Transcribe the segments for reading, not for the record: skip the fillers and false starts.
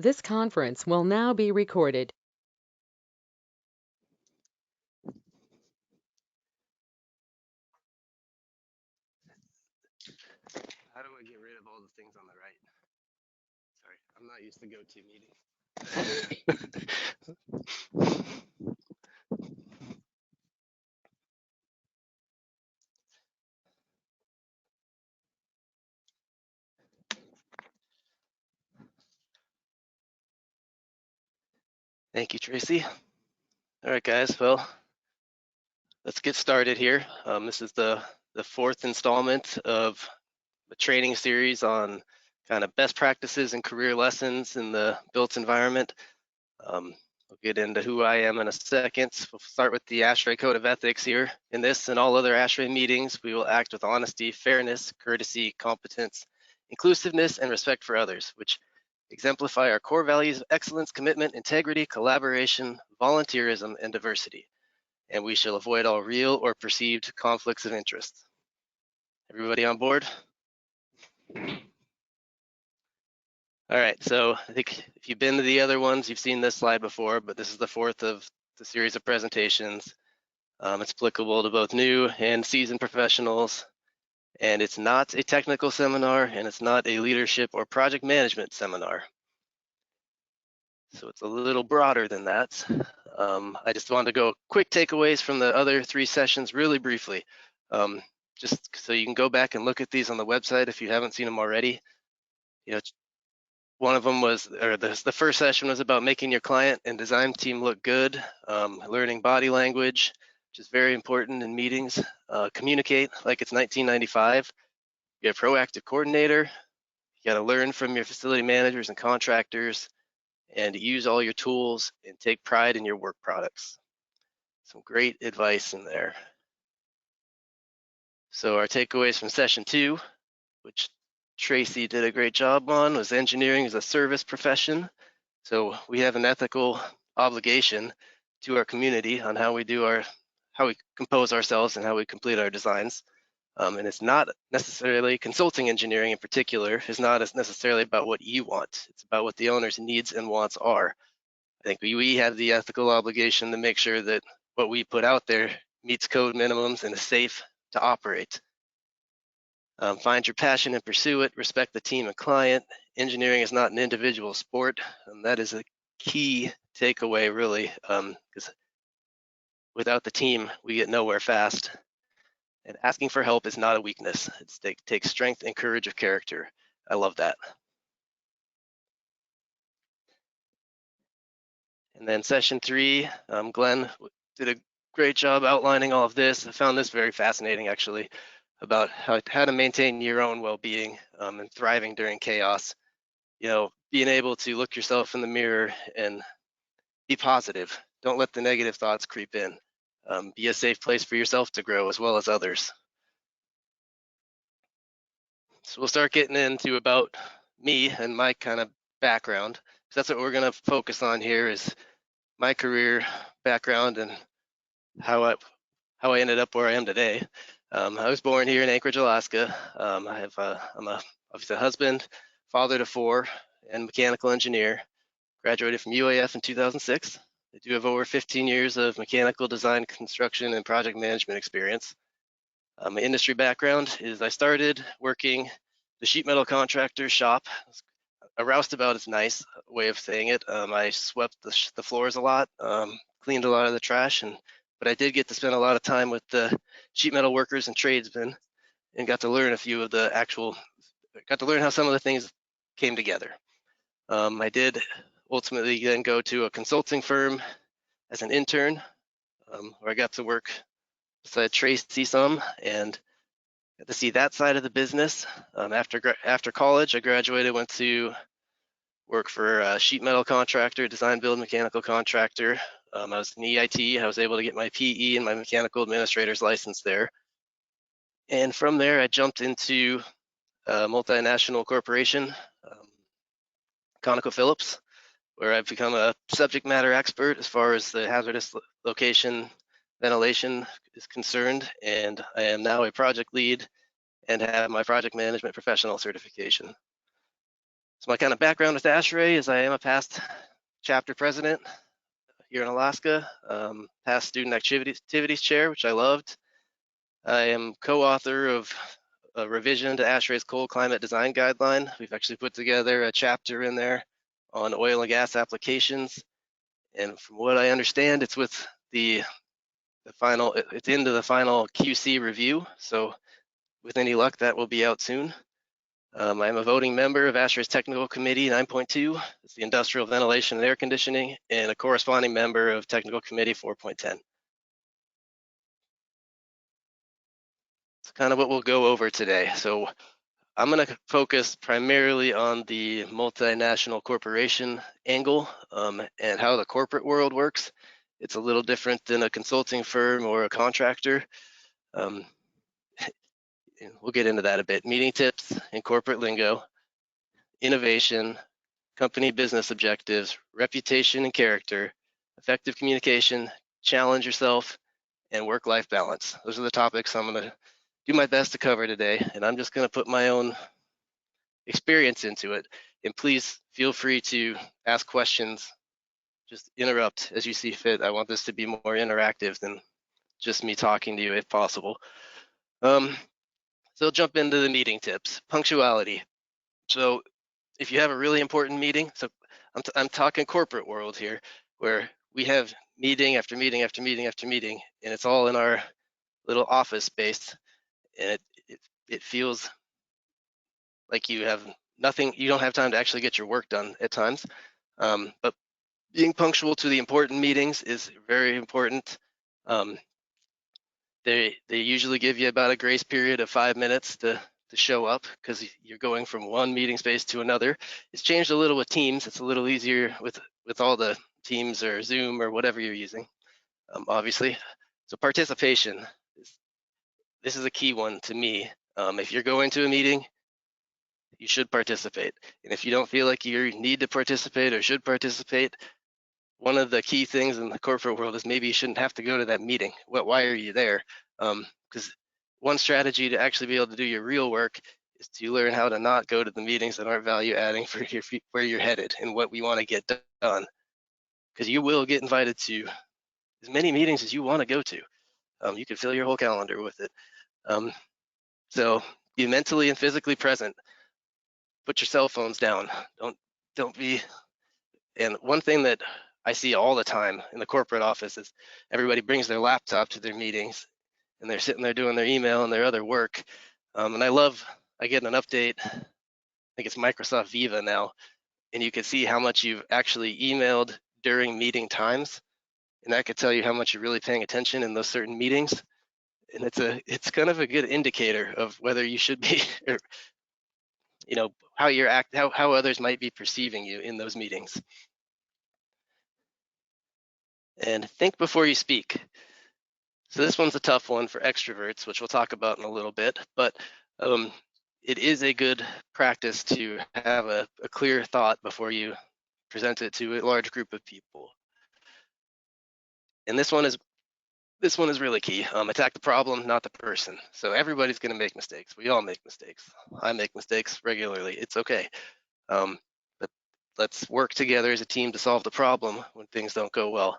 This conference will now be recorded. How do I get rid of all the things on the right? Sorry, I'm not used to go-to meeting. Thank you, Tracy. All right, guys. Well, let's get started here. This is the fourth installment of the training series on kind of best practices and career lessons in the built environment. We'll get into who I am in a second. We'll start with the Ashrae Code of Ethics here. In this and all other Ashrae meetings, we will act with honesty, fairness, courtesy, competence, inclusiveness, and respect for others, which exemplify our core values of excellence, commitment, integrity, collaboration, volunteerism, and diversity. And we shall avoid all real or perceived conflicts of interest. Everybody on board? All right, so I think if you've been to the other ones, you've seen this slide before, but this is the fourth of the series of presentations. It's applicable to both new and seasoned professionals, and it's not a technical seminar, and it's not a leadership or project management seminar. So it's a little broader than that. I just wanted to go quick takeaways from the other three sessions really briefly. Just so you can go back and look at these on the website if you haven't seen them already. You know, one of them was, or the first session was about making your client and design team look good, learning body language, which is very important in meetings. Communicate like it's 1995. You're a proactive coordinator. You got to learn from your facility managers and contractors, and use all your tools and take pride in your work products. Some great advice in there. So our takeaways from session 2, which Tracy did a great job on, was engineering is a service profession. So we have an ethical obligation to our community on how we compose ourselves and how we complete our designs. And it's not necessarily, consulting engineering in particular is not necessarily about what you want. It's about what the owner's needs and wants are. I think we have the ethical obligation to make sure that what we put out there meets code minimums and is safe to operate. Find your passion and pursue it. Respect the team and client. Engineering is not an individual sport, and that is a key takeaway, really, because without the team, we get nowhere fast. And asking for help is not a weakness. It takes strength and courage of character. I love that. And then session 3, Glenn did a great job outlining all of this. I found this very fascinating, actually, about how to maintain your own well-being and thriving during chaos. You know, being able to look yourself in the mirror and be positive. Don't let the negative thoughts creep in. Be a safe place for yourself to grow as well as others. So we'll start getting into about me and my kind of background. So that's what we're going to focus on here is my career background and how I ended up where I am today. I was born here in Anchorage, Alaska. I'm obviously a husband, father to 4, and mechanical engineer. Graduated from UAF in 2006. I do have over 15 years of mechanical design, construction, and project management experience. My industry background is I started working the sheet metal contractor shop. A roustabout is a nice way of saying it. I swept the floors a lot, cleaned a lot of the trash, but I did get to spend a lot of time with the sheet metal workers and tradesmen, and got to learn got to learn how some of the things came together. I did ultimately then go to a consulting firm as an intern, where I got to work beside Tracy some and got to see that side of the business. After college, I graduated, went to work for a sheet metal contractor, design build mechanical contractor. I was an EIT. I was able to get my PE and my mechanical administrator's license there. And from there, I jumped into a multinational corporation, Conoco Phillips, where I've become a subject matter expert as far as the hazardous location ventilation is concerned. And I am now a project lead and have my project management professional certification. So my kind of background with Ashrae is I am a past chapter president here in Alaska, past student activities chair, which I loved. I am co-author of a revision to Ashrae's cold climate design guideline. We've actually put together a chapter in there on oil and gas applications. And from what I understand, it's with the final, it's into the final QC review. So with any luck, that will be out soon. I'm a voting member of Ashrae's Technical Committee 9.2. It's the Industrial Ventilation and Air Conditioning, and a corresponding member of Technical Committee 4.10. It's kind of what we'll go over today. So I'm going to focus primarily on the multinational corporation angle and how the corporate world works. It's a little different than a consulting firm or a contractor. We'll get into that a bit. Meeting tips and corporate lingo, innovation, company business objectives, reputation and character, effective communication, challenge yourself, and work-life balance. Those are the topics I'm going to do my best to cover today, and I'm just going to put my own experience into it. And please feel free to ask questions, just interrupt as you see fit. I want this to be more interactive than just me talking to you if possible. So jump into the meeting tips. Punctuality. So if you have a really important meeting, so I'm talking corporate world here, where we have meeting after meeting after meeting after meeting, and it's all in our little office space, and it feels like you have nothing, you don't have time to actually get your work done at times. But being punctual to the important meetings is very important. They usually give you about a grace period of 5 minutes to show up, because you're going from one meeting space to another. It's changed a little with Teams. It's a little easier with all the Teams or Zoom or whatever you're using, obviously. So participation, this is a key one to me. If you're going to a meeting, you should participate. And if you don't feel like you need to participate or should participate, one of the key things in the corporate world is maybe you shouldn't have to go to that meeting. Why are you there? Because one strategy to actually be able to do your real work is to learn how to not go to the meetings that aren't value adding for where you're headed and what we want to get done. Because you will get invited to as many meetings as you want to go to. You can fill your whole calendar with it. So be mentally and physically present. Put your cell phones down. Don't be. And one thing that I see all the time in the corporate office is everybody brings their laptop to their meetings, and they're sitting there doing their email and their other work. And I get an update, I think it's Microsoft Viva now, and you can see how much you've actually emailed during meeting times, and that could tell you how much you're really paying attention in those certain meetings. And it's kind of a good indicator of whether you should be, or, how others might be perceiving you in those meetings. And think before you speak. So this one's a tough one for extroverts, which we'll talk about in a little bit, but it is a good practice to have a clear thought before you present it to a large group of people. And this one is really key. Attack the problem, not the person. So everybody's going to make mistakes. We all make mistakes. I make mistakes regularly. It's okay. But let's work together as a team to solve the problem when things don't go well.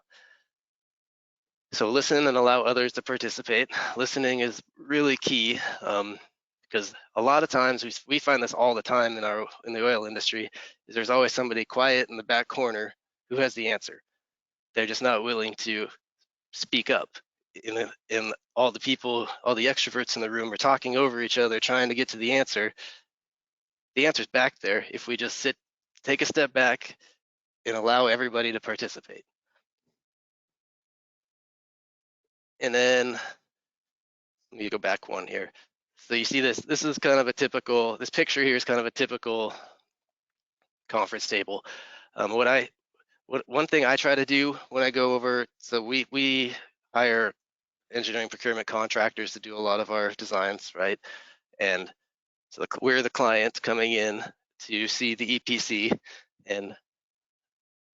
So listen and allow others to participate. Listening is really key, because a lot of times we find this all the time in the oil industry, is there's always somebody quiet in the back corner who has the answer. They're just not willing to speak up. And all the extroverts in the room are talking over each other, trying to get to the answer. The answer's back there if we just take a step back and allow everybody to participate. And then let me go back one here. So you see this is kind of a typical, this picture here is kind of a typical conference table. One thing I try to do when I go over, so we hire engineering procurement contractors to do a lot of our designs, right? And so we're the client coming in to see the EPC, and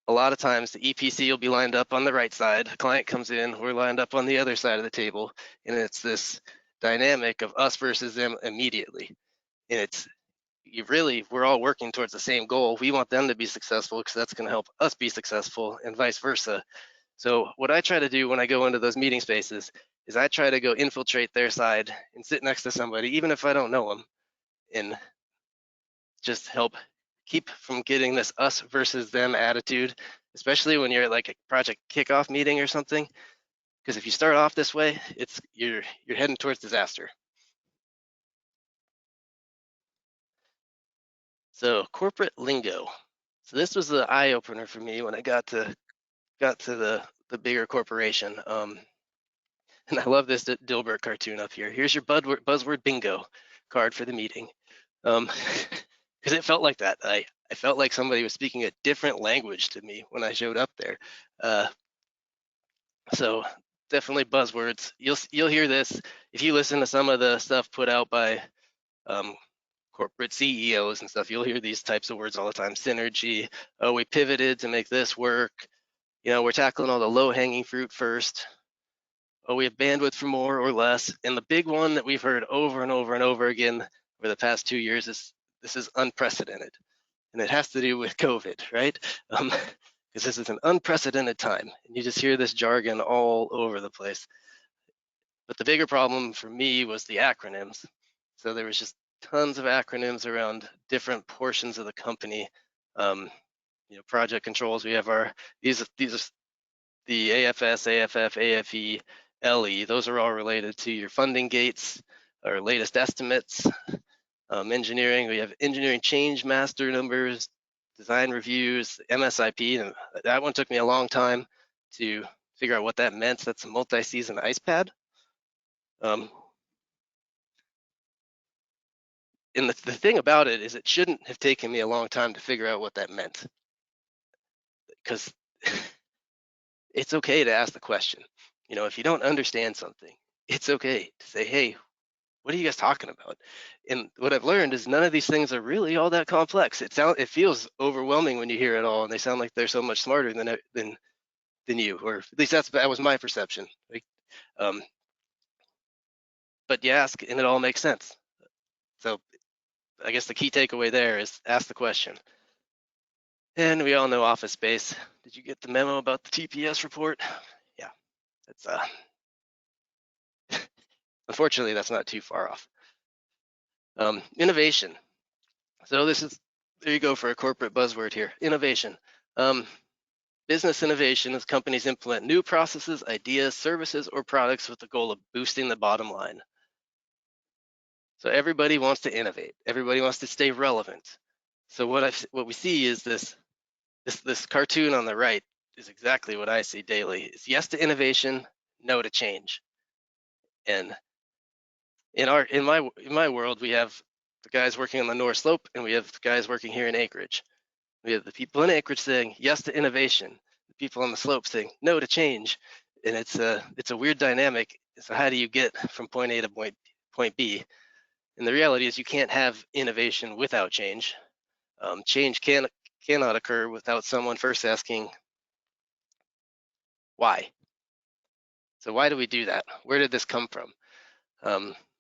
a lot of times the EPC will be lined up on the right side. The client comes in, we're lined up on the other side of the table, and it's this dynamic of us versus them immediately. And we're all working towards the same goal. We want them to be successful because that's going to help us be successful, and vice versa. So what I try to do when I go into those meeting spaces is I try to go infiltrate their side and sit next to somebody, even if I don't know them, and just help keep from getting this us versus them attitude, especially when you're at like a project kickoff meeting or something. Because if you start off this way, you're heading towards disaster. So corporate lingo. So this was the eye opener for me when I got to the bigger corporation. And I love this Dilbert cartoon up here. Here's your buzzword bingo card for the meeting. Because it felt like that. I felt like somebody was speaking a different language to me when I showed up there. So definitely buzzwords. You'll hear this if you listen to some of the stuff put out by corporate CEOs and stuff. You'll hear these types of words all the time. Synergy. Oh, we pivoted to make this work. You know, we're tackling all the low-hanging fruit first. Oh, we have bandwidth for more or less. And the big one that we've heard over and over and over again over the past 2 years is this is unprecedented. And it has to do with COVID, right? Because this is an unprecedented time. And you just hear this jargon all over the place. But the bigger problem for me was the acronyms. So there was just tons of acronyms around different portions of the company. You know, project controls. We have these are the AFS, AFF, AFE, LE. Those are all related to your funding gates, our latest estimates. Engineering, we have engineering change master numbers, design reviews, MSIP, and that one took me a long time to figure out what that meant. That's a multi-season ice pad. And the thing about it is it shouldn't have taken me a long time to figure out what that meant, because it's okay to ask the question. You know, if you don't understand something, it's okay to say, hey, what are you guys talking about? And what I've learned is none of these things are really all that complex. It feels overwhelming when you hear it all, and they sound like they're so much smarter than you, or at least that was my perception. Like, but you ask, and it all makes sense. So I guess the key takeaway there is ask the question. And we all know Office Space. Did you get the memo about the TPS report? Yeah, that's unfortunately that's not too far off. Innovation. So there you go for a corporate buzzword here. Innovation. Business innovation is companies implement new processes, ideas, services, or products with the goal of boosting the bottom line. So everybody wants to innovate. Everybody wants to stay relevant. So what we see is this cartoon on the right is exactly what I see daily. It's yes to innovation, no to change. And in my world, we have the guys working on the North Slope, and we have the guys working here in Anchorage. We have the people in Anchorage saying yes to innovation, the people on the slope saying no to change, and it's a weird dynamic. So how do you get from point A to point B? And the reality is you can't have innovation without change. Change cannot occur without someone first asking why. So why do we do that? Where did this come from?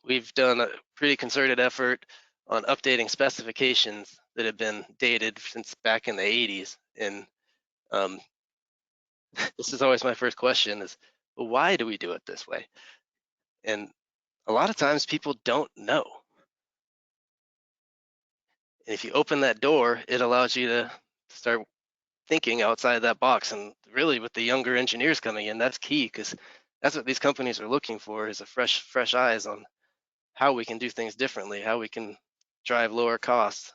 We've done a pretty concerted effort on updating specifications that have been dated since back in the 80s. And this is always my first question is, well, why do we do it this way? And a lot of times people don't know. And if you open that door, it allows you to start thinking outside that box. And really with the younger engineers coming in, that's key, because that's what these companies are looking for, is a fresh eyes on how we can do things differently, how we can drive lower costs.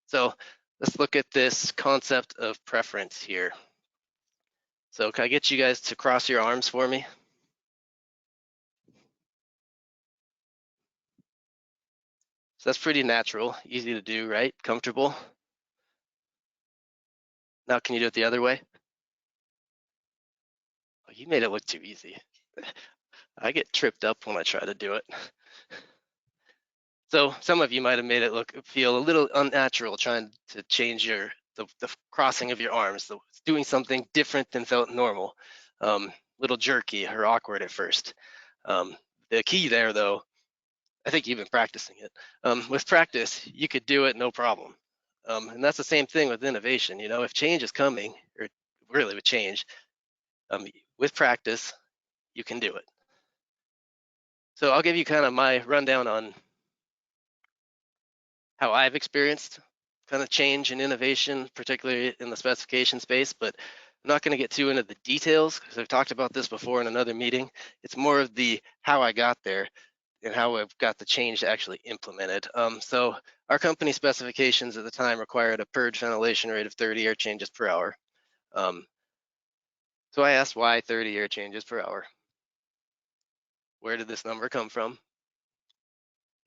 So let's look at this concept of preference here. So can I get you guys to cross your arms for me? So that's pretty natural, easy to do, right? Comfortable. Now can you do it the other way? Oh, you made it look too easy. I get tripped up when I try to do it. So some of you might have made it feel a little unnatural trying to change the crossing of your arms, doing something different than felt normal, little jerky or awkward at first. The key there, though, I think you've been practicing it. With practice, you could do it no problem. And that's the same thing with innovation. You know, if change is coming, or really with change, with practice, you can do it. So I'll give you kind of my rundown on how I've experienced kind of change and innovation, particularly in the specification space, but I'm not going to get too into the details because I've talked about this before in another meeting. It's more of the how I got there and how I've got the change actually implemented. So our company specifications at the time required a purge ventilation rate of 30 air changes per hour. So I asked why 30 air changes per hour? Where did this number come from?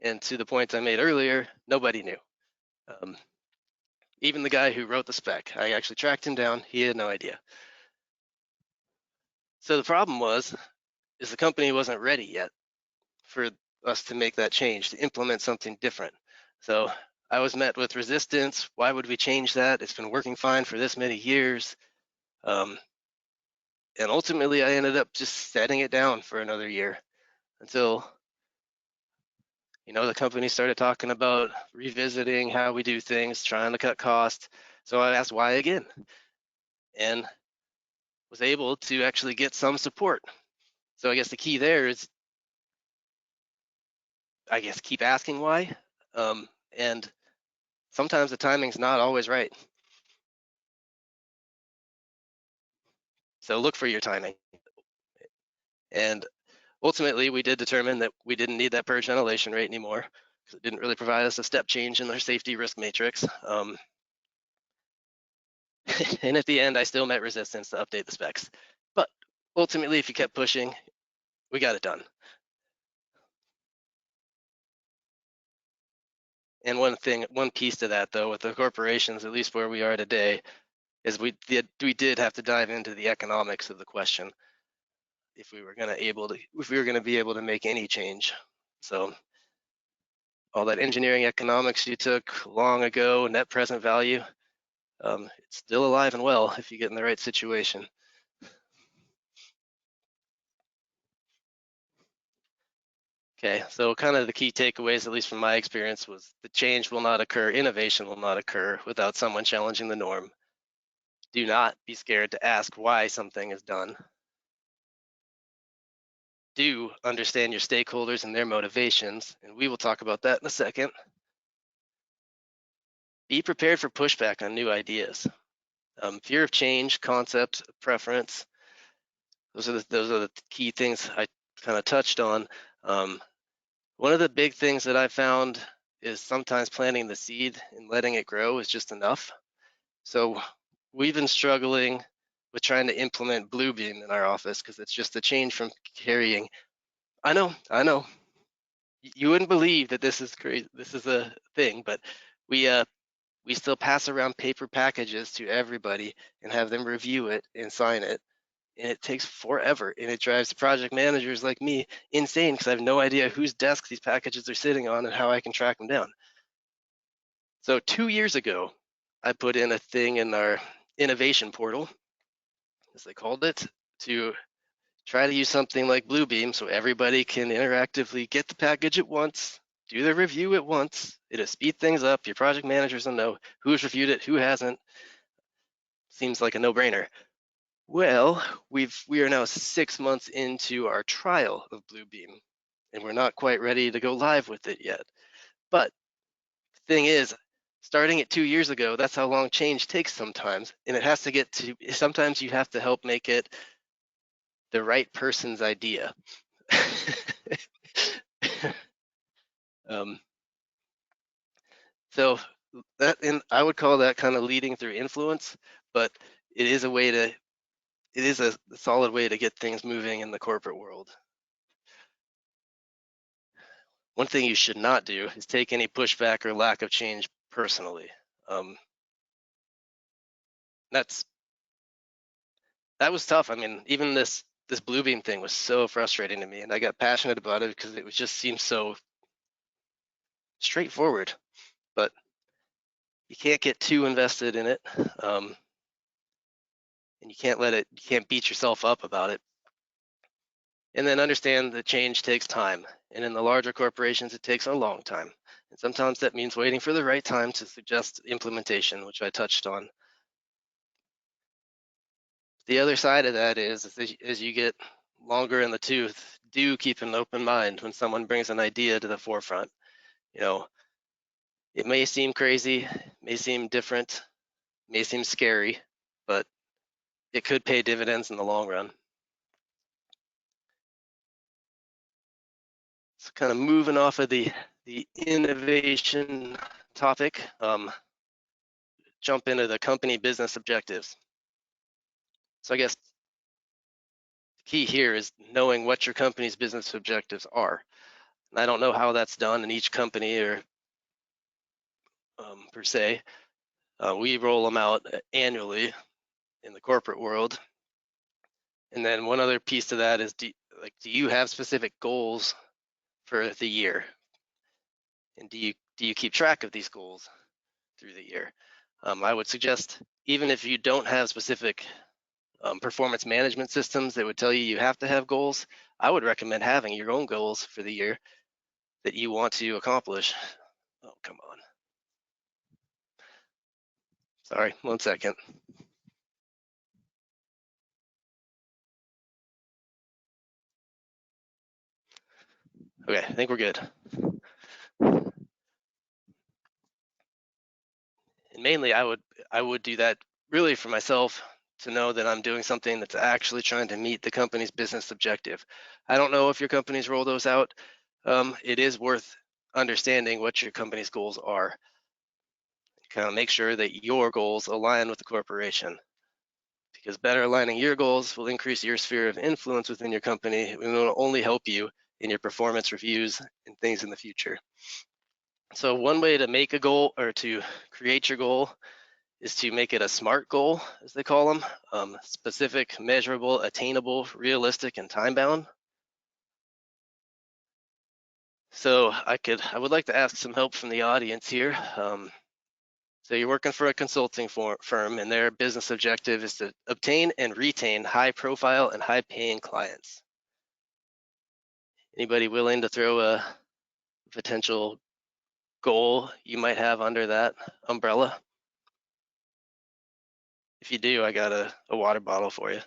And to the points I made earlier, nobody knew. Even the guy who wrote the spec, I actually tracked him down. He had no idea. So the problem is the company wasn't ready yet for us to make that change, to implement something different. So I was met with resistance. Why would we change that? It's been working fine for this many years. And ultimately, I ended up just setting it down for another year until, you know, the company started talking about revisiting how we do things, trying to cut costs. So I asked why again, and was able to actually get some support. So I guess the key there is, I guess, keep asking why. And sometimes the timing's not always right. So look for your timing. And ultimately, we did determine that we didn't need that purge ventilation rate anymore because it didn't really provide us a step change in our safety risk matrix. And at the end, I still met resistance to update the specs. But ultimately, if you kept pushing, we got it done. And one piece to that, though, with the corporations, at least where we are today, is we did have to dive into the economics of the question if we were going to be able to make any change. So all that engineering economics you took long ago, net present value, it's still alive and well if you get in the right situation. Okay, so kind of the key takeaways, at least from my experience, was the change will not occur, innovation will not occur without someone challenging the norm. Do not be scared to ask why something is done. Do understand your stakeholders and their motivations, and we will talk about that in a second. Be prepared for pushback on new ideas. Fear of change, concept, preference, those are the key things I kind of touched on. One of the big things that I found is sometimes planting the seed and letting it grow is just enough. So we've been struggling with trying to implement Bluebeam in our office because it's just a change from carrying. I know. You wouldn't believe that this is crazy. This is a thing, but we still pass around paper packages to everybody and have them review it and sign it. And it takes forever, and it drives project managers like me insane because I have no idea whose desk these packages are sitting on and how I can track them down. So 2 years ago, I put in a thing in our innovation portal, as they called it, to try to use something like Bluebeam so everybody can interactively get the package at once, do the review at once. It'll speed things up. Your project managers will know who's reviewed it, who hasn't. Seems like a no-brainer. Well, we are now 6 months into our trial of Bluebeam, and we're not quite ready to go live with it yet. But the thing is, starting it 2 years ago, that's how long change takes sometimes, and it has to get to. Sometimes you have to help make it the right person's idea. So that, and I would call that kind of leading through influence, but it is a solid way to get things moving in the corporate world. One thing you should not do is take any pushback or lack of change personally. That was tough. I mean, even this Bluebeam thing was so frustrating to me, and I got passionate about it because it just seemed so straightforward. But you can't get too invested in it, and you can't beat yourself up about it. And then understand that change takes time. And in the larger corporations, it takes a long time. And sometimes that means waiting for the right time to suggest implementation, which I touched on. The other side of that is as you get longer in the tooth, do keep an open mind when someone brings an idea to the forefront. You know, it may seem crazy, may seem different, may seem scary, but it could pay dividends in the long run. So kind of moving off of the innovation topic, jump into the company business objectives. So I guess the key here is knowing what your company's business objectives are. And I don't know how that's done in each company or per se. We roll them out annually in the corporate world. And then one other piece to that is, do you have specific goals for the year? And do you keep track of these goals through the year? I would suggest, even if you don't have specific performance management systems that would tell you have to have goals, I would recommend having your own goals for the year that you want to accomplish. Oh, come on. Sorry, 1 second. Okay, I think we're good. And mainly, I would do that really for myself, to know that I'm doing something that's actually trying to meet the company's business objective. I don't know if your company's roll those out. It is worth understanding what your company's goals are. Kind of make sure that your goals align with the corporation, because better aligning your goals will increase your sphere of influence within your company and will only help you in your performance reviews and things in the future. So one way to make a goal, or to create your goal, is to make it a SMART goal, as they call them: specific, measurable, attainable, realistic, and time-bound. So I would like to ask some help from the audience here. So you're working for a consulting firm, and their business objective is to obtain and retain high-profile and high-paying clients. Anybody willing to throw a potential goal you might have under that umbrella? If you do, I got a water bottle for you.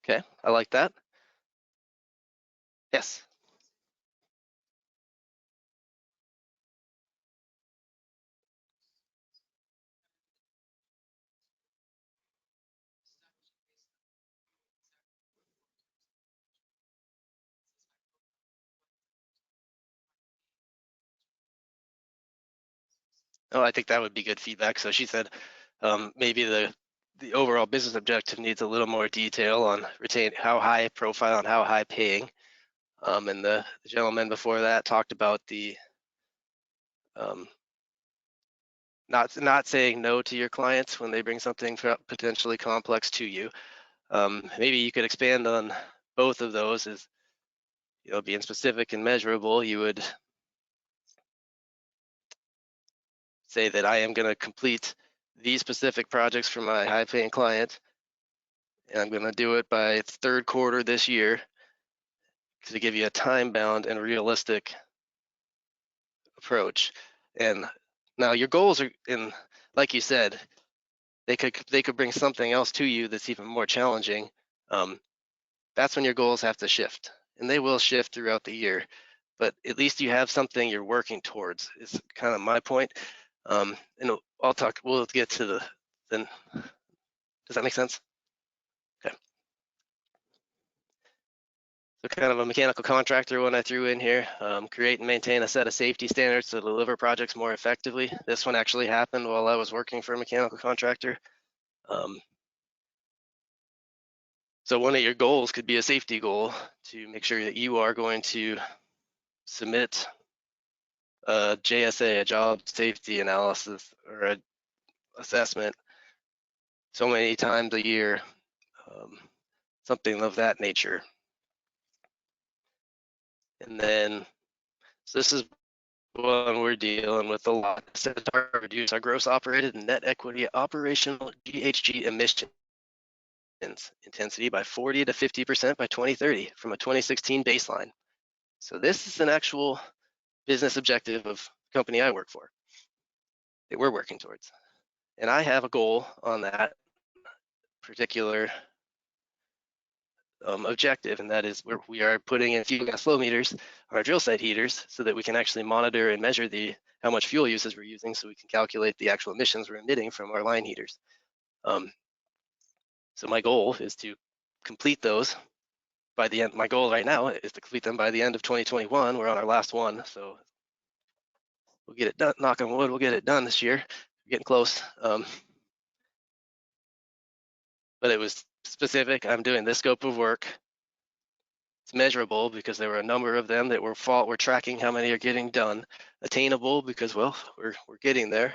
Okay, I like that. Yes. Oh, I think that would be good feedback. So she said maybe the overall business objective needs a little more detail on how high profile and how high paying. And the gentleman before that talked about the not saying no to your clients when they bring something potentially complex to you. Maybe you could expand on both of those. As being specific and measurable, you would say that I am going to complete these specific projects for my high-paying client, and I'm going to do it by third quarter this year, to give you a time-bound and realistic approach. And now your goals are, like you said, they could bring something else to you that's even more challenging. That's when your goals have to shift, and they will shift throughout the year. But at least you have something you're working towards, is kind of my point. And we'll get to then. Does that make sense? Okay. So kind of a mechanical contractor one I threw in here: create and maintain a set of safety standards to deliver projects more effectively. This one actually happened while I was working for a mechanical contractor. So one of your goals could be a safety goal, to make sure that you are going to submit a JSA, a job safety analysis or a assessment so many times a year, something of that nature. And then, so this is one we're dealing with a lot. Set a target to reduce our gross operated and net equity operational GHG emissions intensity by 40 to 50% by 2030 from a 2016 baseline. So this is an actual business objective of the company I work for that we're working towards. And I have a goal on that particular objective, and that is where we are putting in fuel gas flow meters on our drill site heaters so that we can actually monitor and measure how much fuel usage we're using, so we can calculate the actual emissions we're emitting from our line heaters. So my goal is to complete those by the end. My goal right now is to complete them by the end of 2021. We're on our last one, so we'll get it done. Knock on wood, we'll get it done this year. We're getting close. But it was specific. I'm doing this scope of work. It's measurable because there were a number of them that we're tracking how many are getting done. Attainable because, well, we're getting there.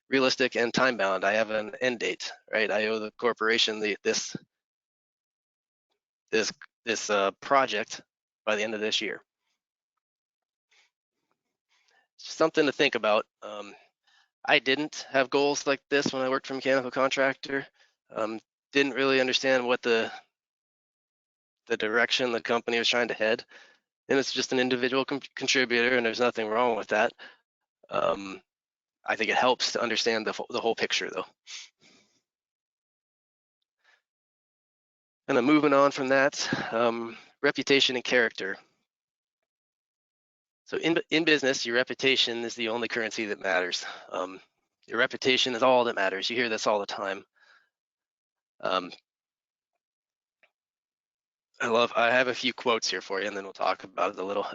Realistic and time bound. I have an end date, right? I owe the corporation this project by the end of this year. Just something to think about. I didn't have goals like this when I worked for a mechanical contractor. Didn't really understand what the direction the company was trying to head. And it's just an individual contributor, and there's nothing wrong with that. I think it helps to understand the whole picture, though. And then moving on from that, reputation and character. So in business, your reputation is the only currency that matters. Your reputation is all that matters. You hear this all the time. I have a few quotes here for you, and then we'll talk about it a little.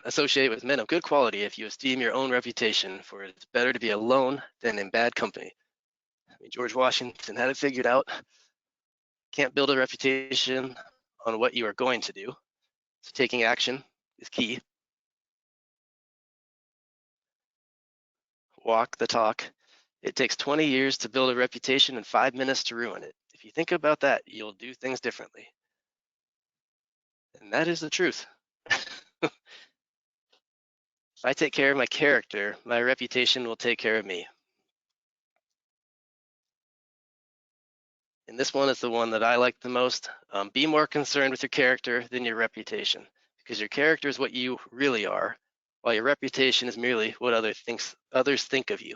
Associate with men of good quality if you esteem your own reputation, for it's better to be alone than in bad company. I mean, George Washington had it figured out. Can't build a reputation on what you are going to do. So taking action is key. Walk the talk. It takes 20 years to build a reputation and 5 minutes to ruin it. If you think about that, you'll do things differently. And that is the truth. If I take care of my character, my reputation will take care of me. And this one is the one that I like the most. Be more concerned with your character than your reputation, because your character is what you really are, while your reputation is merely what others think of you.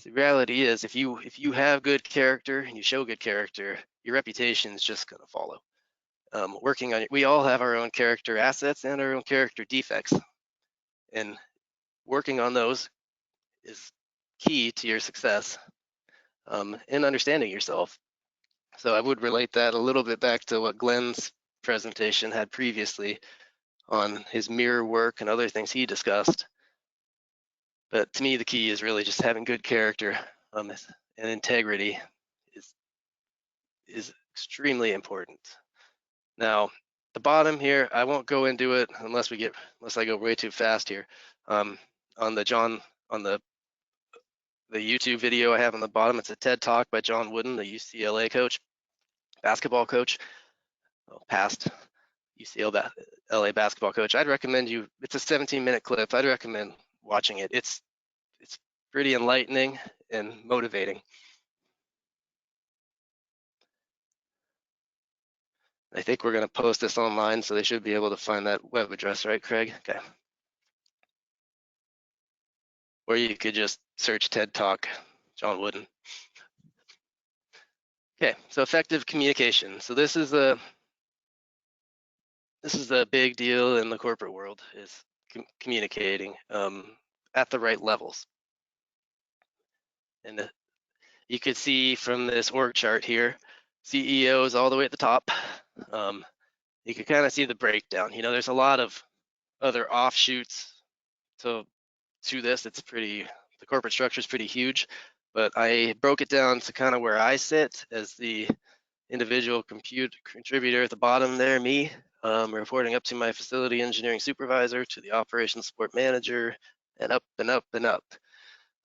The reality is, if you have good character and you show good character, your reputation is just going to follow. Working on it, we all have our own character assets and our own character defects, and working on those is key to your success in understanding yourself. So I would relate that a little bit back to what Glenn's presentation had previously on his mirror work and other things he discussed. But to me, the key is really just having good character, and integrity is extremely important. Now, the bottom here, I won't go into it unless I go way too fast here. On the YouTube video I have on the bottom, it's a TED Talk by John Wooden, the UCLA coach, basketball coach, past UCLA basketball coach. I'd recommend it's a 17-minute clip. I'd recommend watching it. It's pretty enlightening and motivating. I think we're going to post this online, so they should be able to find that web address, right, Craig? Okay. Or you could just search TED Talk, John Wooden. Okay, so effective communication. So this is a big deal in the corporate world, is communicating at the right levels. And you could see from this org chart here, CEOs all the way at the top. You can kind of see the breakdown. There's a lot of other offshoots to this. The corporate structure is pretty huge, but I broke it down to kind of where I sit as the individual contributor at the bottom there, me. reporting up to my facility engineering supervisor, to the operations support manager, and up and up and up.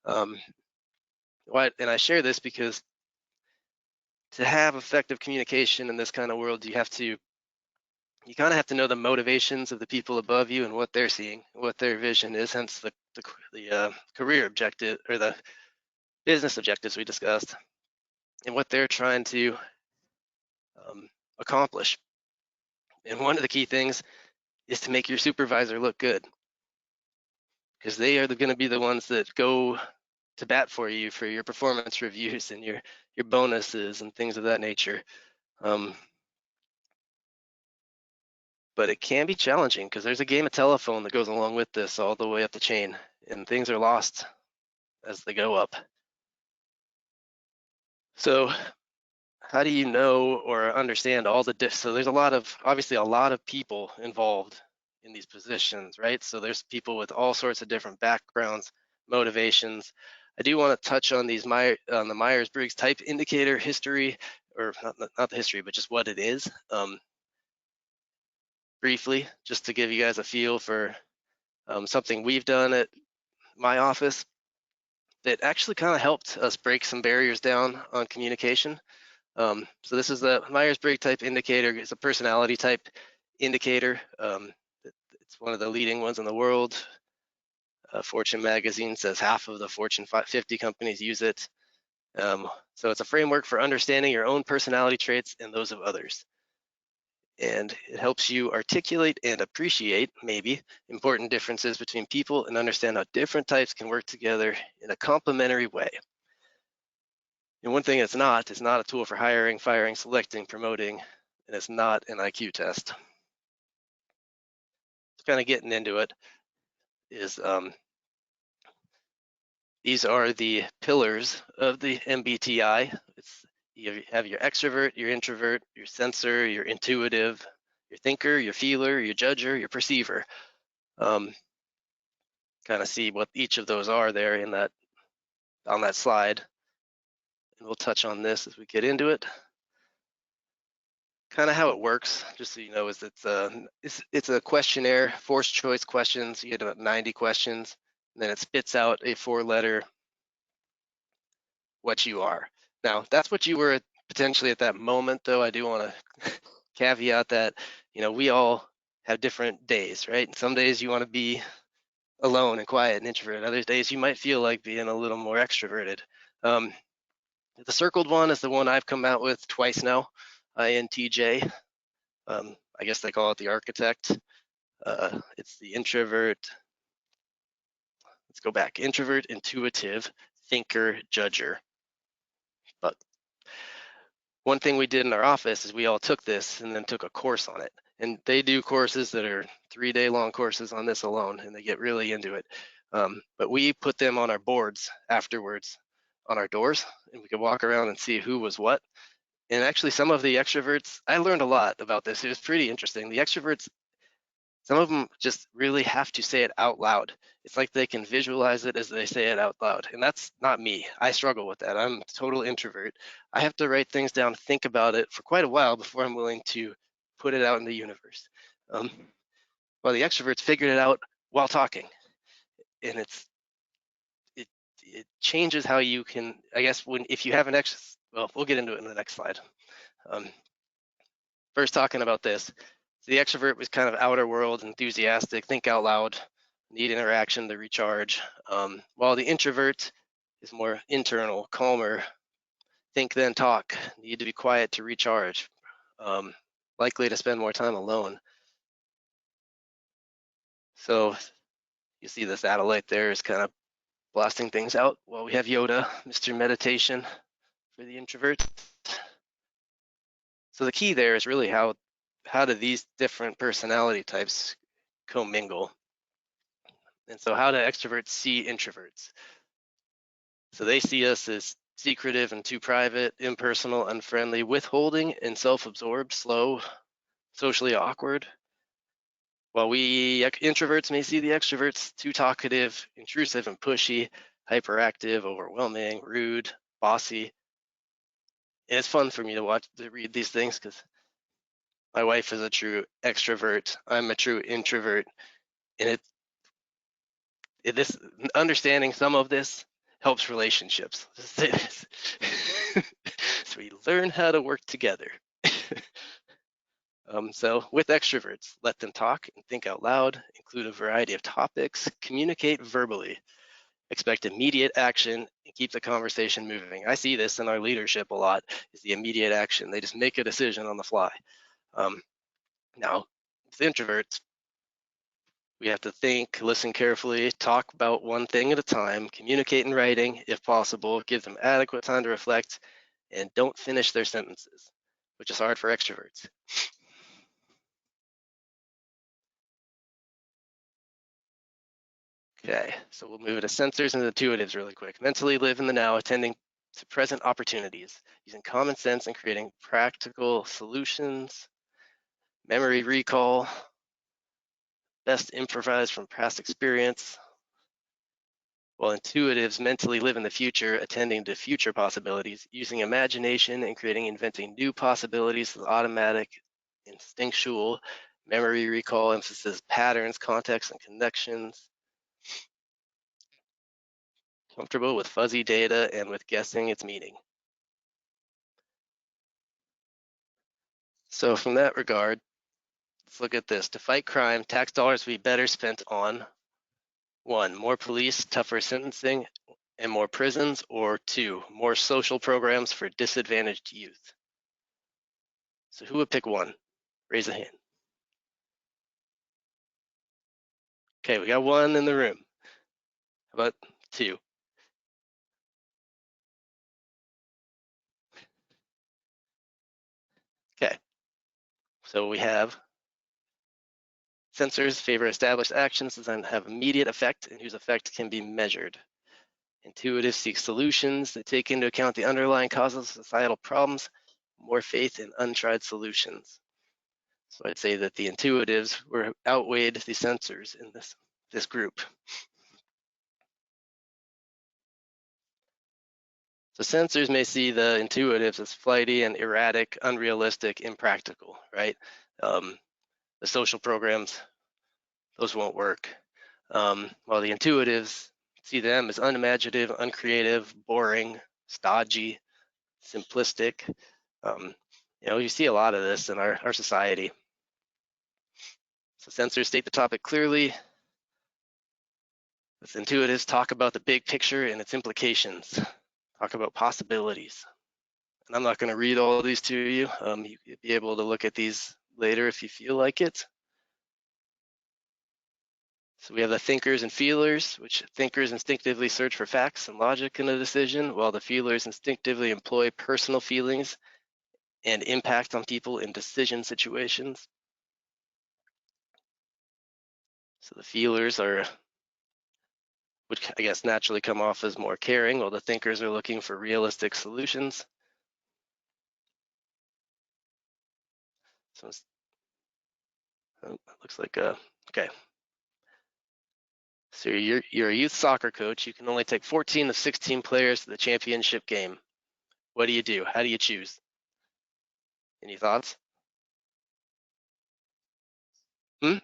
And I share this because to have effective communication in this kind of world, you kind of have to know the motivations of the people above you and what they're seeing, what their vision is, hence the career objective or the business objectives we discussed, and what they're trying to accomplish. And one of the key things is to make your supervisor look good, because they are going to be the ones that go to bat for you for your performance reviews and your bonuses and things of that nature. But it can be challenging because there's a game of telephone that goes along with this all the way up the chain, and things are lost as they go up. So how do you know or understand all the so there's obviously a lot of people involved in these positions, right? So there's people with all sorts of different backgrounds, motivations. I do want to touch on the Myers-Briggs type indicator history, or not the history, but just what it is, briefly, just to give you guys a feel for something we've done at my office that actually kind of helped us break some barriers down on communication. So this is the Myers-Briggs type indicator. It's a personality type indicator. It's one of the leading ones in the world. Fortune magazine says half of the Fortune 50 companies use it. So it's a framework for understanding your own personality traits and those of others. And it helps you articulate and appreciate, maybe, important differences between people and understand how different types can work together in a complementary way. And one thing it's not a tool for hiring, firing, selecting, promoting, and it's not an IQ test. Just kind of getting into it is these are the pillars of the MBTI. You have your extrovert, your introvert, your sensor, your intuitive, your thinker, your feeler, your judger, your perceiver. Kind of see what each of those are there on that slide. And we'll touch on this as we get into it. Kind of how it works, just so you know, is it's a questionnaire, forced choice questions. You get about 90 questions, and then it spits out a 4-letter what you are. Now, that's what you were potentially at that moment, though. I do want to caveat that, we all have different days, right? Some days you want to be alone and quiet and introverted. Other days you might feel like being a little more extroverted. The circled one is the one I've come out with twice now, INTJ. I guess they call it the architect. It's the introvert. Let's go back. Introvert, intuitive, thinker, judger. But one thing we did in our office is we all took this and then took a course on it. And they do courses that are 3-day-long courses on this alone, and they get really into it. But we put them on our boards afterwards on our doors, and we could walk around and see who was what. And actually, some of the extroverts, I learned a lot about this. It was pretty interesting. The extroverts, some of them just really have to say it out loud. It's like they can visualize it as they say it out loud. And that's not me. I struggle with that. I'm a total introvert. I have to write things down, think about it for quite a while before I'm willing to put it out in the universe. While the extroverts figured it out while talking. And it changes how you can, I guess, if you have an well, we'll get into it in the next slide. First, talking about this, so the extrovert was kind of outer world, enthusiastic, think out loud, need interaction to recharge, while the introvert is more internal, calmer, think then talk, need to be quiet to recharge, likely to spend more time alone. So you see this satellite there is kind of blasting things out while we have Yoda, Mr. Meditation for the introvert. So the key there is really how do these different personality types commingle? And so how do extroverts see introverts? So they see us as secretive and too private, impersonal, unfriendly, withholding, and self-absorbed, slow, socially awkward. While we introverts may see the extroverts too talkative, intrusive, and pushy, hyperactive, overwhelming, rude, bossy. And it's fun for me to read these things because My wife is a true extrovert. I'm a true introvert. And this understanding some of this helps relationships. So we learn how to work together. So with extroverts, let them talk and think out loud, include a variety of topics, communicate verbally, expect immediate action, and keep the conversation moving. I see this in our leadership a lot, is the immediate action. They just make a decision on the fly. Now, with introverts, we have to think, listen carefully, talk about one thing at a time, communicate in writing if possible, give them adequate time to reflect, and don't finish their sentences, which is hard for extroverts. Okay, so we'll move to sensors and intuitives really quick. Mentally live in the now, attending to present opportunities, using common sense and creating practical solutions, memory recall, best improvise from past experience, while intuitives mentally live in the future, attending to future possibilities, using imagination and creating, inventing new possibilities with automatic, instinctual, memory recall, emphasis patterns, context, and connections, comfortable with fuzzy data and with guessing its meaning. So from that regard, let's look at this. To fight crime, tax dollars will be better spent on 1, more police, tougher sentencing, and more prisons, or 2, more social programs for disadvantaged youth. So who would pick 1? Raise a hand. Okay, we got 1 in the room. How about 2? Okay, so we have sensors favor established actions designed to have immediate effect and whose effect can be measured. Intuitives seek solutions that take into account the underlying causes of societal problems, more faith in untried solutions. So I'd say that the intuitives were outweighed the sensors in this group. So sensors may see the intuitives as flighty and erratic, unrealistic, impractical, right? The social programs, those won't work. While the intuitives see them as unimaginative, uncreative, boring, stodgy, simplistic. You see a lot of this in our society. So sensors state the topic clearly. With intuitives, talk about the big picture and its implications. Talk about possibilities. And I'm not going to read all of these to you. You'll be able to look at these later if you feel like it. So we have the thinkers and feelers, which thinkers instinctively search for facts and logic in a decision, while the feelers instinctively employ personal feelings and impact on people in decision situations. So the feelers would, I guess, naturally come off as more caring, while the thinkers are looking for realistic solutions. So it looks like okay. So you're a youth soccer coach. You can only take 14 of 16 players to the championship game. What do you do? How do you choose? Any thoughts? Hmm?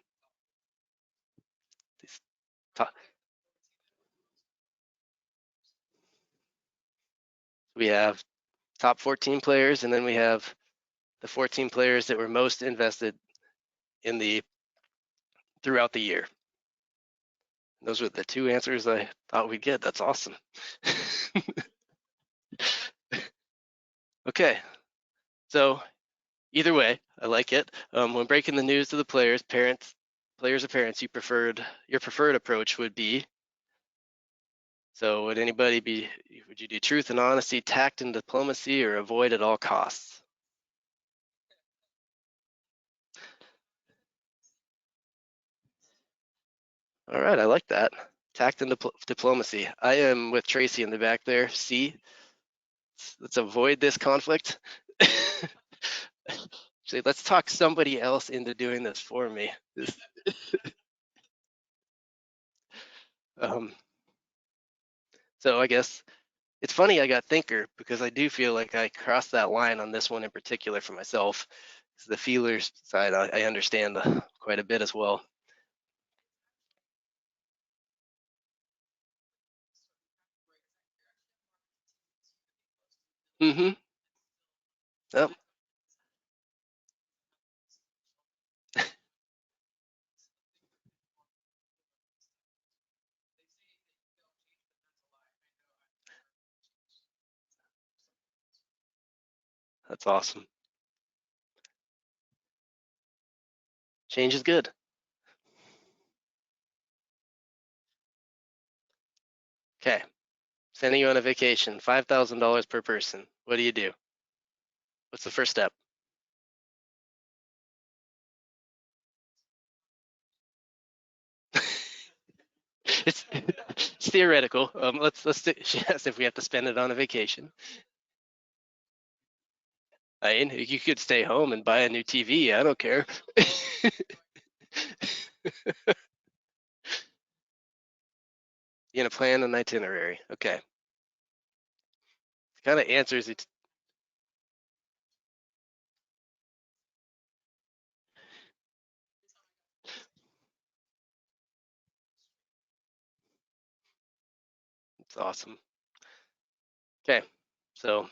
We have top 14 players, and then we have the 14 players that were most invested in throughout the year. Those were the 2 answers I thought we'd get. That's awesome. Okay, so either way, I like it. When breaking the news to the players or parents, your preferred approach would be. So would you do truth and honesty, tact and diplomacy, or avoid at all costs? All right, I like that. Tact and diplomacy. I am with Tracy in the back there. C. Let's avoid this conflict. Actually, let's talk somebody else into doing this for me. Um, so I guess it's funny I got thinker because I do feel like I crossed that line on this one in particular for myself. So the feelers side, I understand quite a bit as well. Mm-hmm. Yep. That's awesome. Change is good. Okay. Sending you on a vacation, $5,000 per person. What do you do? What's the first step? It's theoretical. She asked if we have to spend it on a vacation. I mean, you could stay home and buy a new TV. I don't care. You're gonna plan an itinerary. Okay. Kind of answers it. It's awesome. Okay. So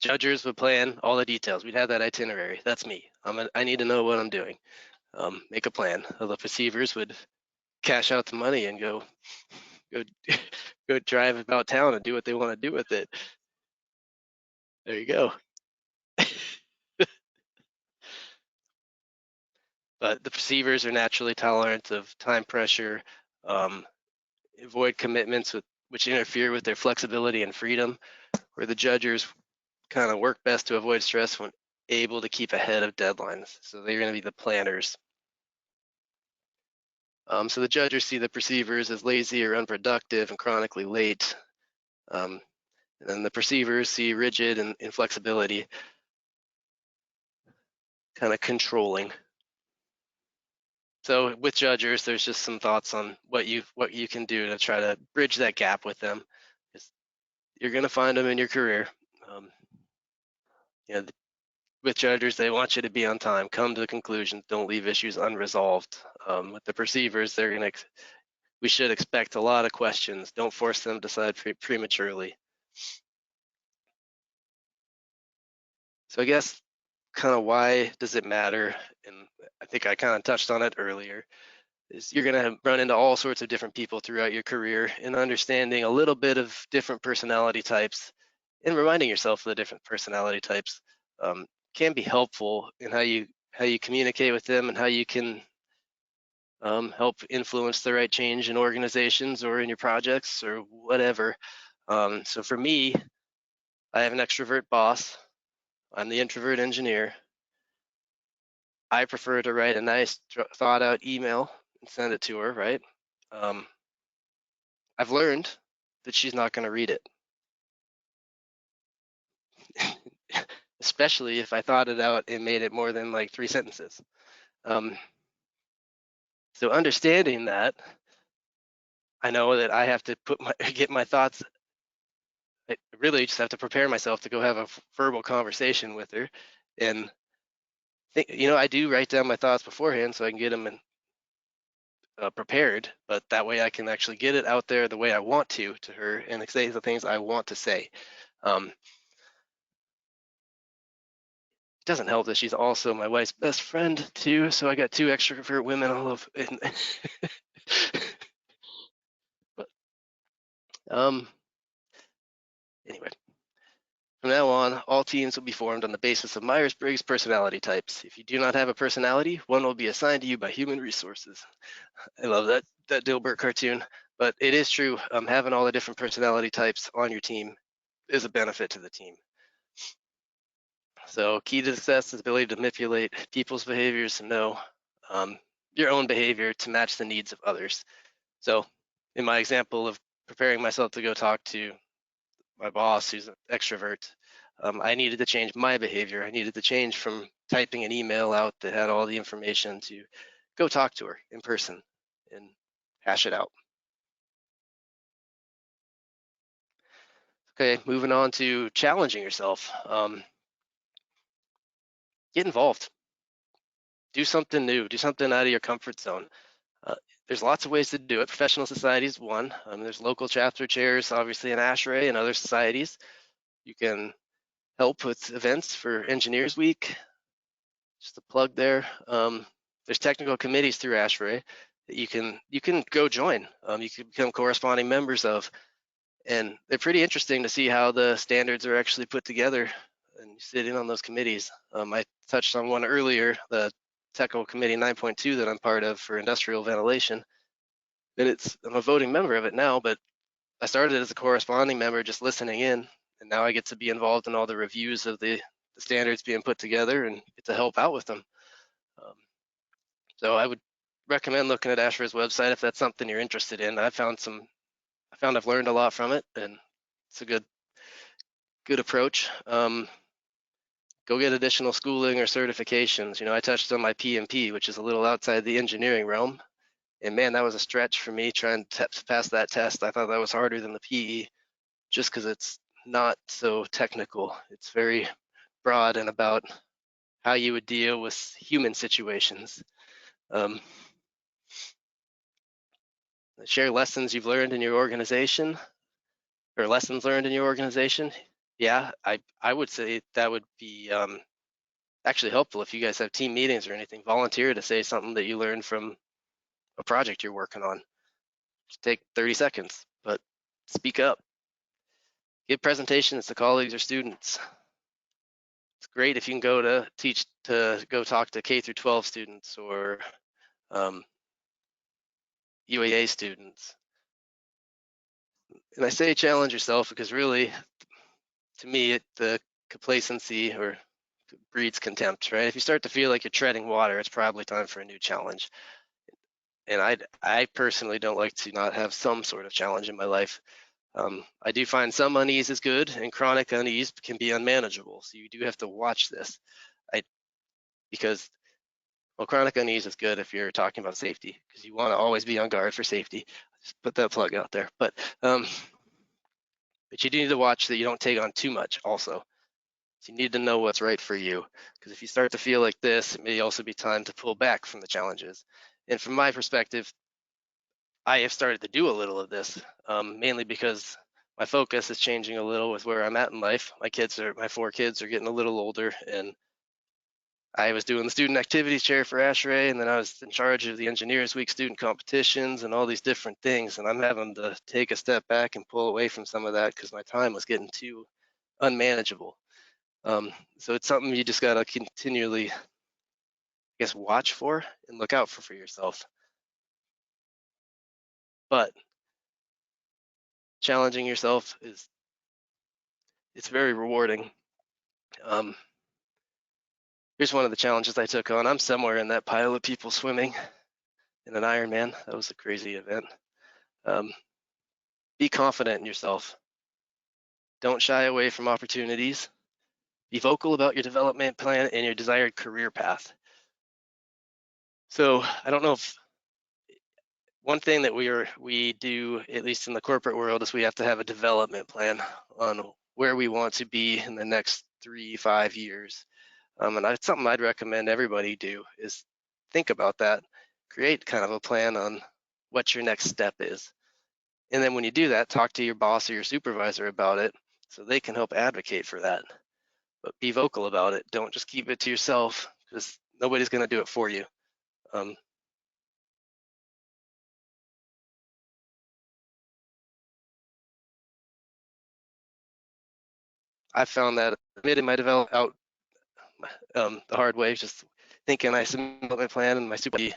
judges would plan all the details. We'd have that itinerary. That's me. I need to know what I'm doing. Make a plan. The receivers would cash out the money and go go drive about town and do what they want to do with it. There you go. But the receivers are naturally tolerant of time pressure, um, avoid commitments which interfere with their flexibility and freedom, where the judges kind of work best to avoid stress when able to keep ahead of deadlines. So they're going to be the planners. So the judges see the perceivers as lazy or unproductive and chronically late. Um, and then the perceivers see rigid and inflexibility, kind of controlling. So with judges, there's just some thoughts on what you can do to try to bridge that gap with them. You're going to find them in your career. Um, you know, with judges, they want you to be on time, come to conclusions, don't leave issues unresolved. With the perceivers, we should expect a lot of questions. Don't force them to decide prematurely. So I guess kind of why does it matter? And I think I kind of touched on it earlier. Is you're going to run into all sorts of different people throughout your career, and understanding a little bit of different personality types and reminding yourself of the different personality types can be helpful in how you communicate with them and how you can help influence the right change in organizations or in your projects or whatever. So for me, I have an extrovert boss. I'm the introvert engineer. I prefer to write a nice thought out email and send it to her, right? Um, I've learned that she's not going to read it, especially if I thought it out and made it more than like 3 sentences. Um, so understanding that, I know that I have to get my thoughts. I really just have to prepare myself to go have a verbal conversation with her, and I do write down my thoughts beforehand so I can get them prepared. But that way, I can actually get it out there the way I want to her and say the things I want to say. It doesn't help that she's also my wife's best friend too, so I got two extrovert women all of. But anyway. From now on, all teams will be formed on the basis of Myers-Briggs personality types. If you do not have a personality, one will be assigned to you by human resources. I love that Dilbert cartoon, but it is true. Having all the different personality types on your team is a benefit to the team. So key to success is the ability to manipulate people's behaviors and know your own behavior to match the needs of others. So in my example of preparing myself to go talk to my boss, who's an extrovert, I needed to change my behavior. I needed to change from typing an email out that had all the information to go talk to her in person and hash it out. Okay, moving on to challenging yourself. get involved. Do something new. Do something out of your comfort zone. Uh, there's lots of ways to do it. Professional society is one. There's local chapter chairs, obviously in Ashrae and other societies. You can help with events for Engineers Week. Just a plug there. There's technical committees through Ashrae that you can go join. You can become corresponding members of, and they're pretty interesting to see how the standards are actually put together. And you sit in on those committees. I touched on one earlier, the Technical Committee 9.2 that I'm part of for industrial ventilation. And I'm a voting member of it now, but I started as a corresponding member just listening in, and now I get to be involved in all the reviews of the standards being put together and get to help out with them. Um, so I would recommend looking at Ashrae's website if that's something you're interested in. I found I've learned a lot from it, and it's a good approach. Go get additional schooling or certifications. You know, I touched on my PMP, which is a little outside the engineering realm. And man, that was a stretch for me trying to pass that test. I thought that was harder than the PE just because it's not so technical. It's very broad and about how you would deal with human situations. Share lessons you've learned in your organization or lessons learned in your organization. Yeah, I would say that would be actually helpful if you guys have team meetings or anything. Volunteer to say something that you learned from a project you're working on. Just take 30 seconds, but speak up. Give presentations to colleagues or students. It's great if you can go talk to K through 12 students or YEA students. And I say challenge yourself because really, to me, the complacency or breeds contempt, right? If you start to feel like you're treading water, it's probably time for a new challenge. And I personally don't like to not have some sort of challenge in my life. I do find some unease is good, and chronic unease can be unmanageable. So you do have to watch this, because chronic unease is good if you're talking about safety, because you want to always be on guard for safety. Just put that plug out there. But you do need to watch that you don't take on too much also. So you need to know what's right for you, because if you start to feel like this, it may also be time to pull back from the challenges. And from my perspective, I have started to do a little of this, mainly because my focus is changing a little with where I'm at in life. My 4 kids are getting a little older, and I was doing the student activities chair for Ashrae, and then I was in charge of the Engineers Week student competitions and all these different things. And I'm having to take a step back and pull away from some of that because my time was getting too unmanageable. So it's something you just got to continually, I guess, watch for and look out for yourself. But challenging yourself it's very rewarding. Here's one of the challenges I took on. I'm somewhere in that pile of people swimming in an Ironman. That was a crazy event. Be confident in yourself. Don't shy away from opportunities. Be vocal about your development plan and your desired career path. So I don't know if one thing that we do, at least in the corporate world, is we have to have a development plan on where we want to be in the next 3-5 years. And it's something I'd recommend everybody do, is think about that. Create kind of a plan on what your next step is. And then when you do that, talk to your boss or your supervisor about it so they can help advocate for that. But be vocal about it. Don't just keep it to yourself, because nobody's going to do it for you. I found that in my development out the hard way, just thinking I submit my plan and my supervisor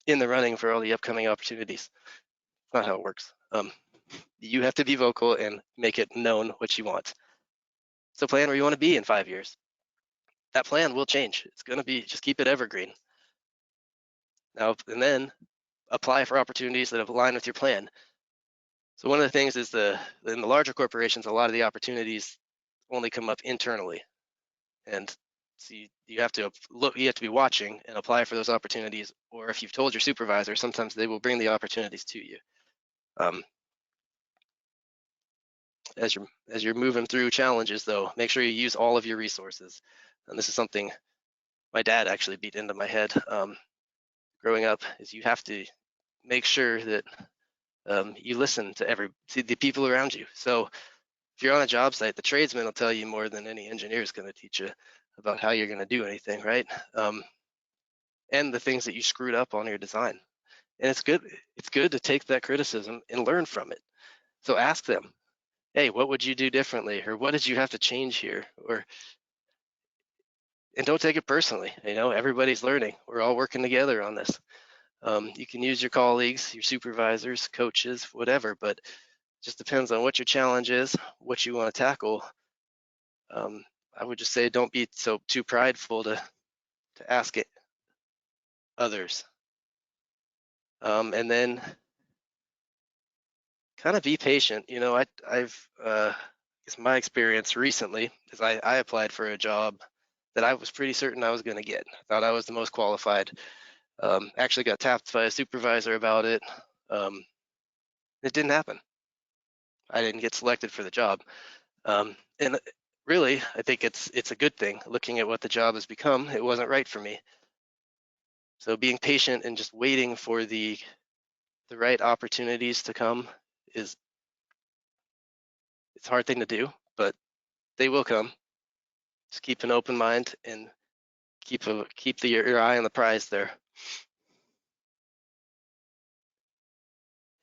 in the running for all the upcoming opportunities. It's not how it works. You have to be vocal and make it known what you want. So plan where you want to be in 5 years. That plan will change. It's going to be, just keep it evergreen. Now, and then apply for opportunities that align with your plan. So one of the things is in the larger corporations, a lot of the opportunities only come up internally. And so you have to be watching and apply for those opportunities. Or if you've told your supervisor, sometimes they will bring the opportunities to you. As you're moving through challenges, though, make sure you use all of your resources. and this is something my dad actually beat into my head growing up, is you have to make sure that you listen to the people around you. So if you're on a job site, the tradesman will tell you more than any engineer is going to teach you about how you're going to do anything, right? And the things that you screwed up on your design. And it's good to take that criticism and learn from it. So ask them, hey, what would you do differently? Or what did you have to change here? And don't take it personally. Everybody's learning. We're all working together on this. You can use your colleagues, your supervisors, coaches, whatever, but it just depends on what your challenge is, what you want to tackle. I would just say don't be too prideful to ask it others. And then kind of be patient. I've guess my experience recently is I applied for a job that I was pretty certain I was going to get. I thought I was the most qualified. Actually got tapped by a supervisor about it. It didn't happen. I didn't get selected for the job. And really, I think it's a good thing. Looking at what the job has become, it wasn't right for me. So being patient and just waiting for the right opportunities to come it's a hard thing to do, but they will come. Just keep an open mind and keep your eye on the prize there.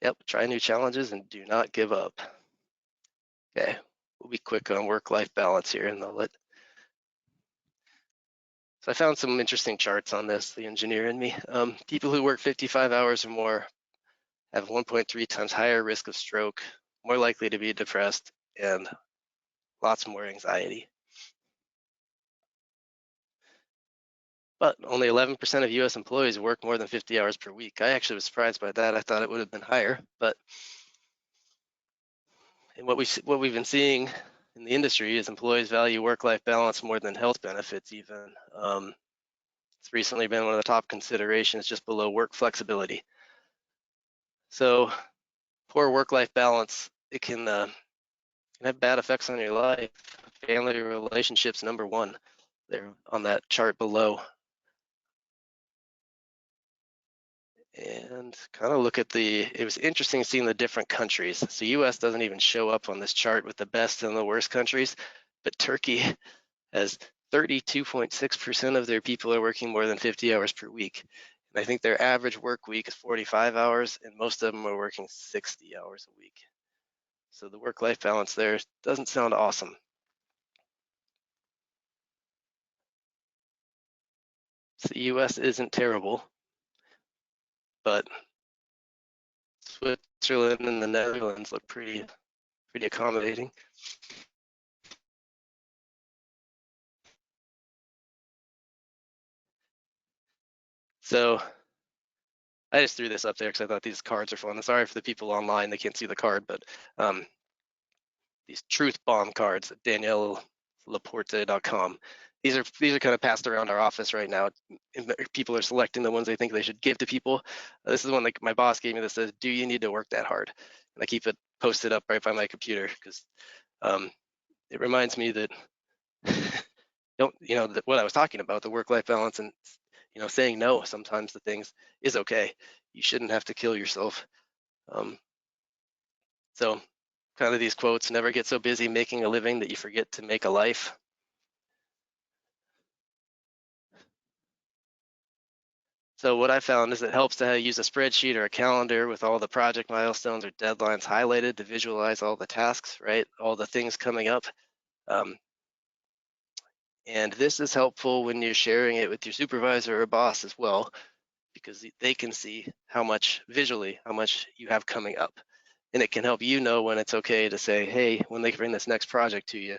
Yep, try new challenges and do not give up. Okay, we'll be quick on work-life balance here, and So I found some interesting charts on this, the engineer in me. People who work 55 hours or more have 1.3 times higher risk of stroke, more likely to be depressed, and lots more anxiety. But only 11% of US employees work more than 50 hours per week. I actually was surprised by that. I thought it would have been higher, but what we've been seeing in the industry is employees value work-life balance more than health benefits even. It's recently been one of the top considerations, just below work flexibility. So poor work-life balance, it can have bad effects on your life. Family relationships, number one, there on that chart below. And kind of look at it was interesting seeing the different countries. So US doesn't even show up on this chart with the best and the worst countries, but Turkey has 32.6% of their people are working more than 50 hours per week. And I think their average work week is 45 hours, and most of them are working 60 hours a week. So the work-life balance there doesn't sound awesome. So the US isn't terrible, but Switzerland and the Netherlands look pretty accommodating. So I just threw this up there because I thought these cards are fun. Sorry for the people online, they can't see the card, but these truth bomb cards at daniellelaporte.com. These are kind of passed around our office right now. People are selecting the ones they think they should give to people. This is one like my boss gave me that says, "Do you need to work that hard?" And I keep it posted up right by my computer because it reminds me that what I was talking about, the work-life balance and saying no sometimes to things is okay. You shouldn't have to kill yourself. So kind of these quotes: never get so busy making a living that you forget to make a life. So what I found is it helps to use a spreadsheet or a calendar with all the project milestones or deadlines highlighted to visualize all the tasks, right? All the things coming up. And this is helpful when you're sharing it with your supervisor or boss as well, because they can see how much you have coming up. And it can help you know when it's okay to say, hey, when they bring this next project to you,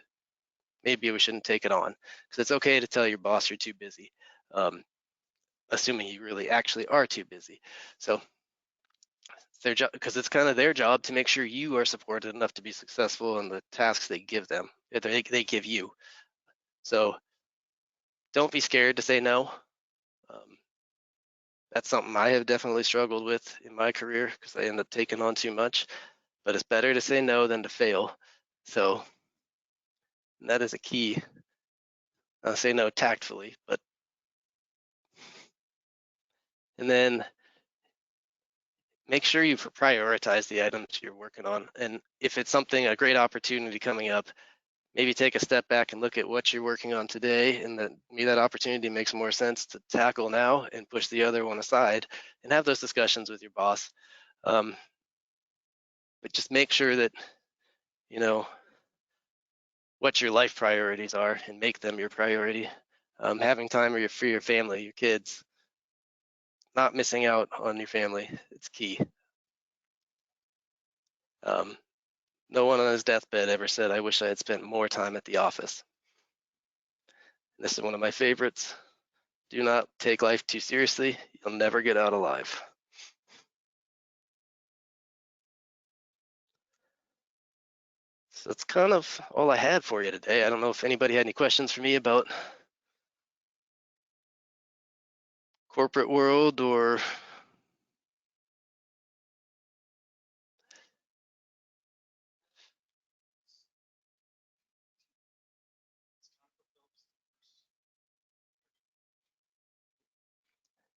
maybe we shouldn't take it on. Because it's okay to tell your boss you're too busy, assuming you really actually are too busy. So it's their job, because it's kind of their job to make sure you are supported enough to be successful in the tasks they give them, they give you. So don't be scared to say no. That's something I have definitely struggled with in my career because I end up taking on too much, but it's better to say no than to fail. So that is a key. say no tactfully, but and then make sure you prioritize the items you're working on. And if it's something, a great opportunity coming up, maybe take a step back and look at what you're working on today, and that maybe that opportunity makes more sense to tackle now and push the other one aside, and have those discussions with your boss. But just make sure that you know what your life priorities are and make them your priority. Having time for your family, your kids, not missing out on your family, it's key. Um, no one on his deathbed ever said, I wish I had spent more time at the office. This is one of my favorites. Do not take life too seriously. You'll never get out alive. So that's kind of all I had for you today. I don't know if anybody had any questions for me about corporate world or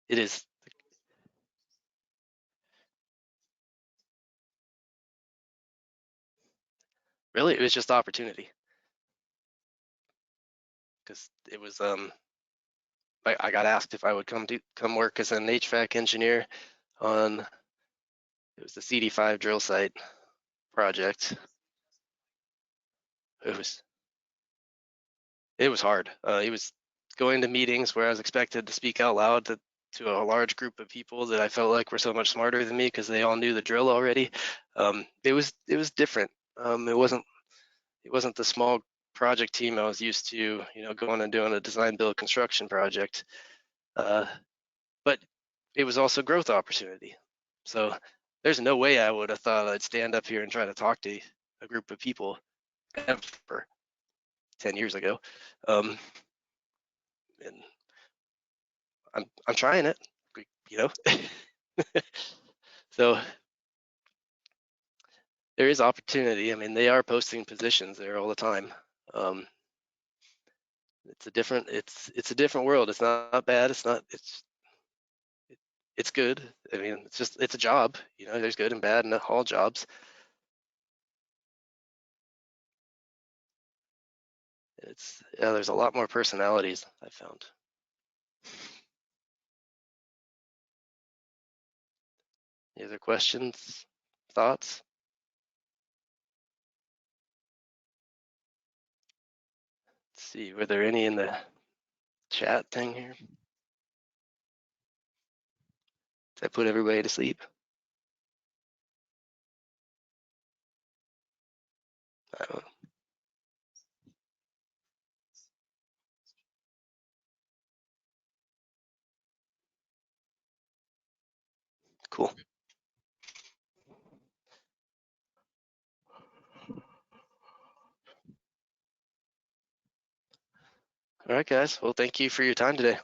it is really, it was just opportunity, because it was I got asked if I would come work as an HVAC engineer on, it was the CD5 drill site project. It was it was hard. It was going to meetings where I was expected to speak out loud to a large group of people that I felt like were so much smarter than me because they all knew the drill already. It was different. It wasn't the small project team I was used to, going and doing a design build construction project. But it was also growth opportunity. So there's no way I would have thought I'd stand up here and try to talk to a group of people ever 10 years ago. And I'm trying it, you know. So there is opportunity. I mean, they are posting positions there all the time. Um, it's a different world. It's not bad. It's good. I mean, it's a job. There's good and bad in all jobs. There's a lot more personalities I found. Any other questions, thoughts? Let's see, were there any in the chat thing here? Did I put everybody to sleep? I don't know. Cool. All right, guys. Well, thank you for your time today.